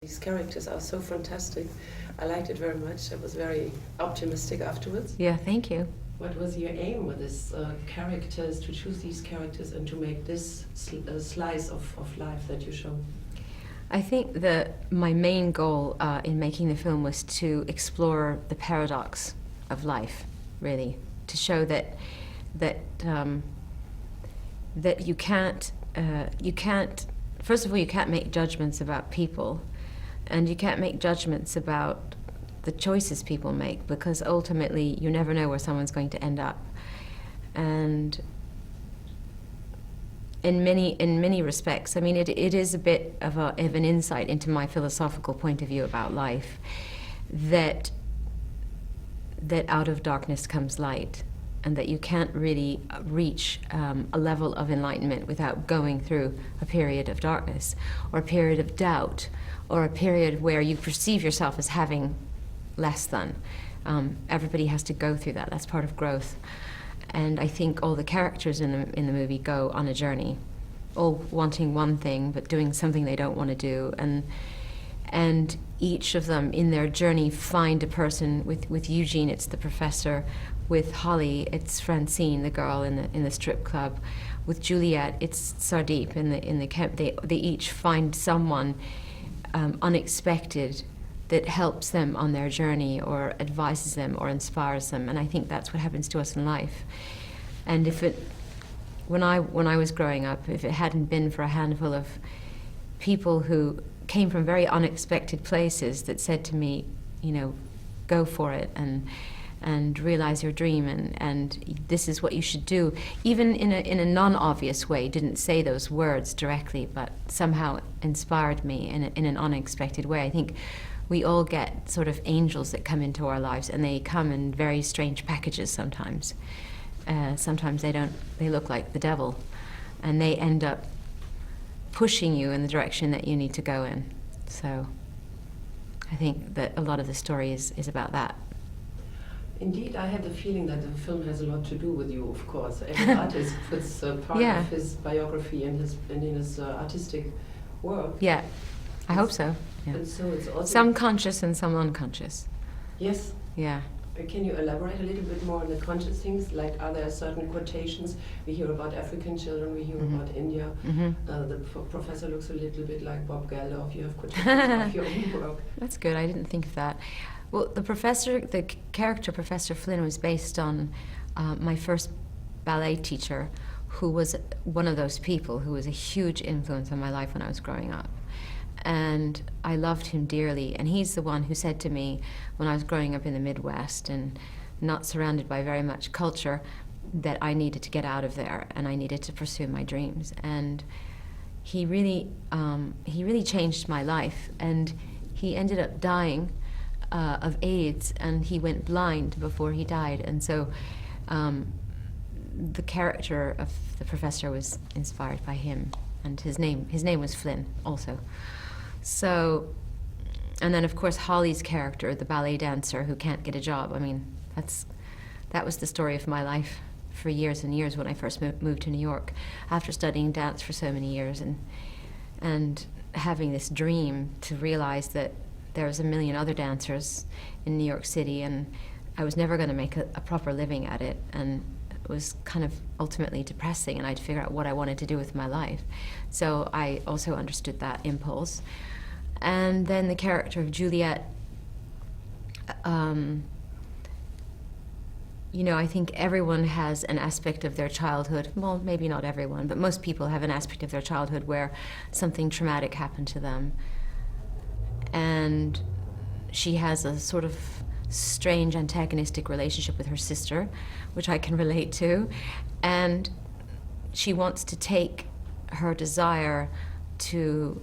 These characters are so fantastic. I liked it very much. I was very optimistic afterwards. Yeah, thank you. What was your aim with these characters, to choose these characters and to make this slice of life that you show? I think that my main goal in making the film was to explore the paradox of life, really, to show that you can't first of all, you can't make judgments about people, and you can't make judgments about the choices people make, because ultimately you never know where someone's going to end up. And in many respects, I mean, it is a bit of an insight into my philosophical point of view about life, that out of darkness comes light, and that you can't really reach a level of enlightenment without going through a period of darkness, or a period of doubt, or a period where you perceive yourself as having less than. Everybody has to go through that. That's part of growth. And I think all the characters in the movie go on a journey, all wanting one thing but doing something they don't want to do, and each of them in their journey find a person. With Eugene, it's the professor. With Holly, it's Francine, the girl in the strip club. With Juliet, it's Sardeep in the camp. They each find someone unexpected that helps them on their journey, or advises them, or inspires them. And I think that's what happens to us in life. And when I was growing up, if it hadn't been for a handful of people who came from very unexpected places that said to me, you know, go for it and realize your dream, and this is what you should do, even in a non-obvious way, didn't say those words directly, but somehow inspired me in an unexpected way. I think we all get sort of angels that come into our lives, and they come in very strange packages sometimes. Sometimes they look like the devil, and they end up pushing you in the direction that you need to go in. So I think that a lot of the story is about that. Indeed, I have the feeling that the film has a lot to do with you, of course. Every artist puts part of his biography in his artistic work. Yeah, I hope so. Yeah. And so it's also some conscious and some unconscious. Yes. Yeah. Can you elaborate a little bit more on the conscious things? Like, are there certain quotations? We hear about African children, we hear about India. The professor looks a little bit like Bob Geldof. You have quotations of your own work. That's good. I didn't think of that. Well, the character Professor Flynn was based on my first ballet teacher, who was one of those people who was a huge influence on my life when I was growing up. And I loved him dearly. And he's the one who said to me, when I was growing up in the Midwest and not surrounded by very much culture, that I needed to get out of there and I needed to pursue my dreams. And he really changed my life. And he ended up dying of AIDS, and he went blind before he died. And so the character of the professor was inspired by him, and his name was Flynn also. So, and then of course Holly's character, the ballet dancer who can't get a job. I mean, that was the story of my life for years and years when I first moved to New York, after studying dance for so many years and having this dream to realize that there was a million other dancers in New York City, and I was never going to make a proper living at it, and it was kind of ultimately depressing, and I had to figure out what I wanted to do with my life. So I also understood that impulse. And then the character of Juliet, you know, I think everyone has an aspect of their childhood, well, maybe not everyone, but most people have an aspect of their childhood where something traumatic happened to them. And she has a sort of strange antagonistic relationship with her sister, which I can relate to. And she wants to take her desire to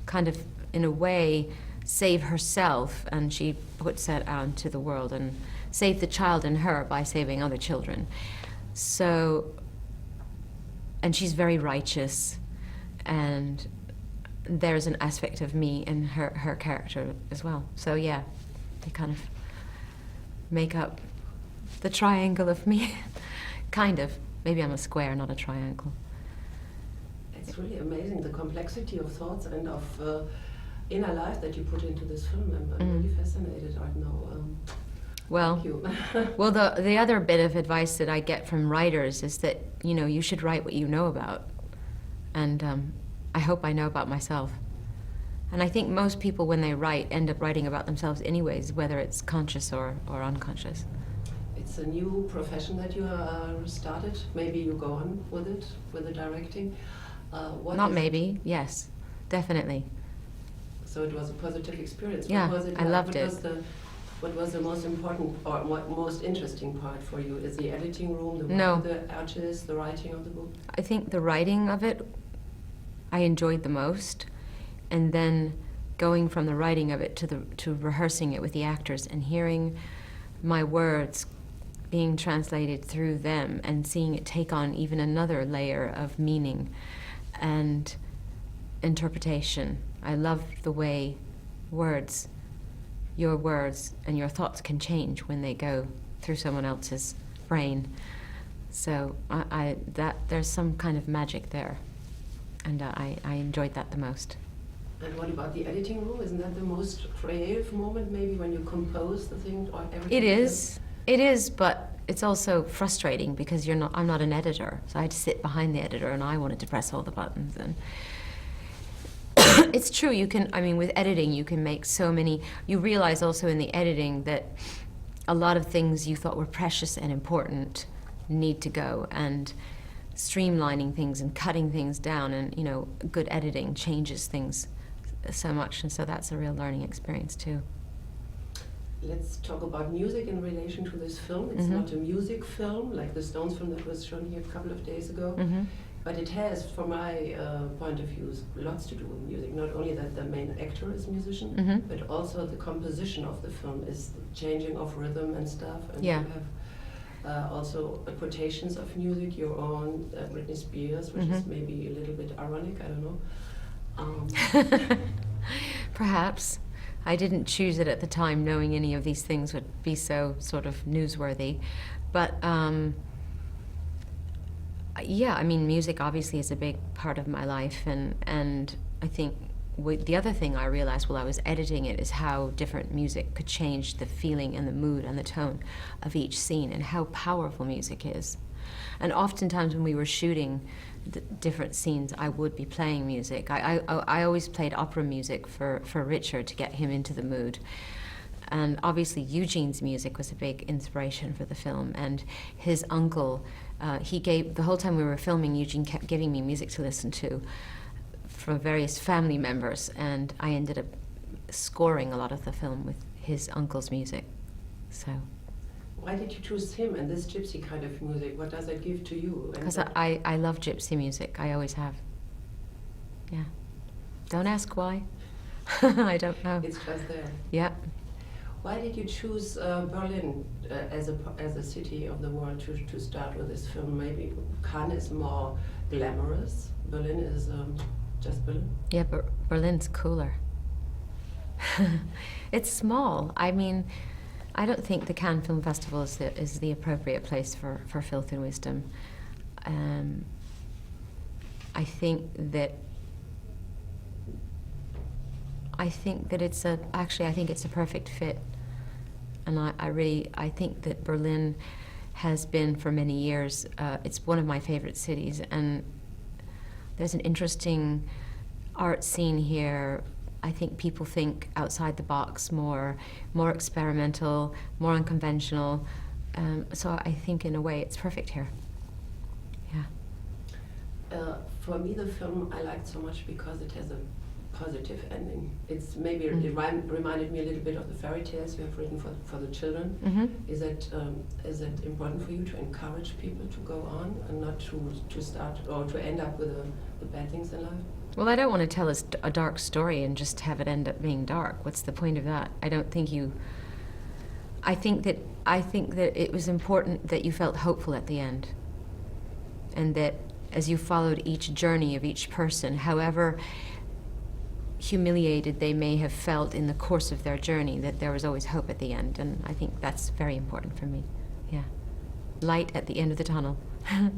kind of, in a way, save herself, and she puts that out into the world and save the child in her by saving other children. So, and she's very righteous, and there's an aspect of me in her character as well. So yeah, they kind of make up the triangle of me. Kind of. Maybe I'm a square, not a triangle. It's really amazing, the complexity of thoughts and of inner life that you put into this film. I'm really fascinated right now. Well, thank you. well, the other bit of advice that I get from writers is that, you know, you should write what you know about. And I hope I know about myself. And I think most people, when they write, end up writing about themselves anyways, whether it's conscious or unconscious. It's a new profession that you started. Maybe you go on with it, with the directing. Not maybe, yes, definitely. So it was a positive experience. Yeah, what was it I loved it. What was the most important or what most interesting part for you? Is the editing room, the No. work with the artists, the writing of the book? I think the writing of it I enjoyed the most, and then going from the writing of it to rehearsing it with the actors and hearing my words being translated through them and seeing it take on even another layer of meaning and interpretation. I love the way your words and your thoughts can change when they go through someone else's brain. So there's some kind of magic there, and I enjoyed that the most. And what about the editing room? Isn't that the most creative moment, maybe, when you compose the thing or everything? It is, but it's also frustrating because I'm not an editor, so I had to sit behind the editor, and I wanted to press all the buttons. And it's true, with editing, you can make so many. You realize also in the editing that a lot of things you thought were precious and important need to go, and streamlining things and cutting things down, and good editing changes things so much, and so that's a real learning experience too. Let's talk about music in relation to this film. It's not a music film like the Stones film that was shown here a couple of days ago, but it has, from my point of view, lots to do with music. Not only that the main actor is a musician, but also the composition of the film is changing of rhythm and stuff. And Yeah. you have also quotations of music, your own, Britney Spears, which is maybe a little bit ironic, I don't know. Perhaps. I didn't choose it at the time, knowing any of these things would be so sort of newsworthy. But yeah, music obviously is a big part of my life, and I think the other thing I realized while I was editing it is how different music could change the feeling and the mood and the tone of each scene, and how powerful music is. And oftentimes when we were shooting the different scenes, I would be playing music. I always played opera music for Richard to get him into the mood. And obviously Eugene's music was a big inspiration for the film. And his uncle, the whole time we were filming, Eugene kept giving me music to listen to from various family members. And I ended up scoring a lot of the film with his uncle's music. So. Why did you choose him and this gypsy kind of music? What does it give to you? Because I love gypsy music. I always have. Yeah. Don't ask why. I don't know. It's just there. Yeah. Why did you choose Berlin as a city of the world to start with this film? Maybe Cannes is more glamorous. Berlin is just Berlin. Yeah, but Berlin's cooler. It's small. I don't think the Cannes Film Festival is the appropriate place for Filth Wisdom. I think that it's a perfect fit, and I think that Berlin has been for many years. It's one of my favorite cities, and there's an interesting art scene here. I think people think outside the box, more experimental, more unconventional. So I think in a way it's perfect here. Yeah. For me, the film I liked so much because it has a positive ending. It's maybe it reminded me a little bit of the fairy tales you have written for the children. Is it important for you to encourage people to go on and not to start or to end up with the bad things in life? Well, I don't want to tell a dark story and just have it end up being dark. What's the point of that? I think that it was important that you felt hopeful at the end, and that as you followed each journey of each person, however humiliated they may have felt in the course of their journey, that there was always hope at the end. And I think that's very important for me. Yeah. Light at the end of the tunnel. Yes,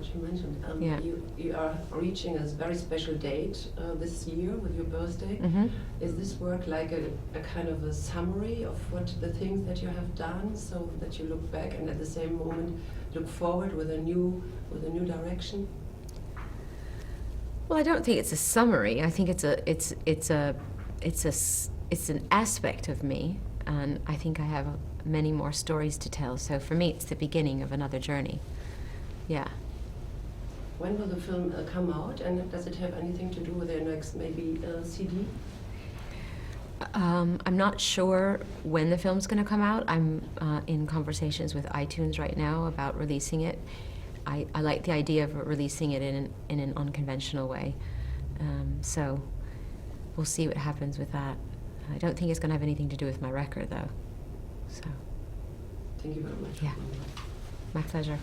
what you mentioned. Yeah. You are reaching a very special date this year with your birthday. Mm-hmm. Is this work like a kind of a summary of what the things that you have done, so that you look back and at the same moment look forward with a new direction? Well, I don't think it's a summary. I think it's an aspect of me, and I think I have many more stories to tell. So for me, it's the beginning of another journey. Yeah. When will the film come out, and does it have anything to do with their next maybe CD? I'm not sure when the film's going to come out. I'm in conversations with iTunes right now about releasing it. I like the idea of releasing it in an unconventional way. So we'll see what happens with that. I don't think it's going to have anything to do with my record, though. So. Thank you very much. Yeah. My pleasure.